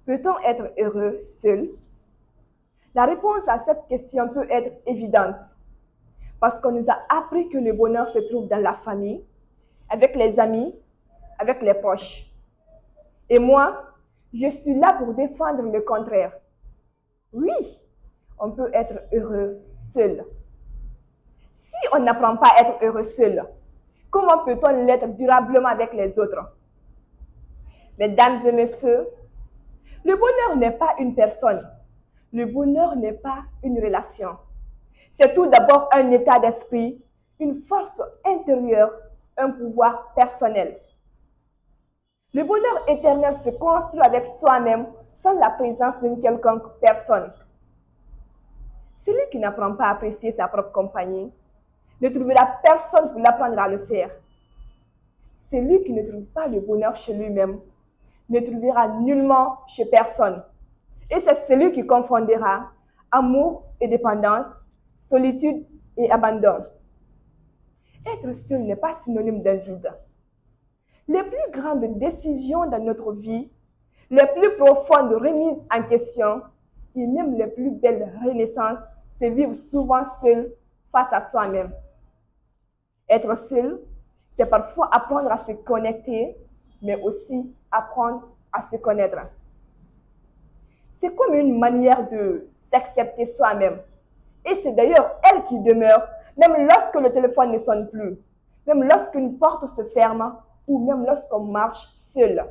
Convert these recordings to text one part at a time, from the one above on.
Peut-on être heureux seul? La réponse à cette question peut être évidente parce qu'on nous a appris que le bonheur se trouve dans la famille, avec les amis, avec les proches. Et moi, je suis là pour défendre le contraire. Oui, on peut être heureux seul. Si on n'apprend pas à être heureux seul, comment peut-on l'être durablement avec les autres? Mesdames et messieurs, le bonheur n'est pas une personne. Le bonheur n'est pas une relation. C'est tout d'abord un état d'esprit, une force intérieure, un pouvoir personnel. Le bonheur éternel se construit avec soi-même sans la présence d'une quelconque personne. Celui qui n'apprend pas à apprécier sa propre compagnie ne trouvera personne pour l'apprendre à le faire. Celui qui ne trouve pas le bonheur chez lui-même ne trouvera nullement chez personne. Et c'est celui qui confondera amour et dépendance, solitude et abandon. Être seul n'est pas synonyme d'un vide. Les plus grandes décisions dans notre vie, les plus profondes remises en question et même les plus belles renaissances se vivent souvent seul face à soi-même. Être seul, c'est parfois apprendre à se connecter, mais aussi apprendre à se connaître. C'est comme une manière de s'accepter soi-même. Et c'est d'ailleurs elle qui demeure, même lorsque le téléphone ne sonne plus, même lorsqu'une porte se ferme ou même lorsqu'on marche seul.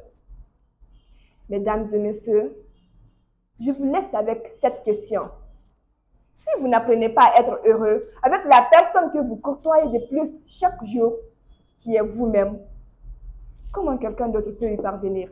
Mesdames et messieurs, je vous laisse avec cette question. Si vous n'apprenez pas à être heureux avec la personne que vous côtoyez de plus chaque jour, qui est vous-même, comment quelqu'un d'autre peut y parvenir?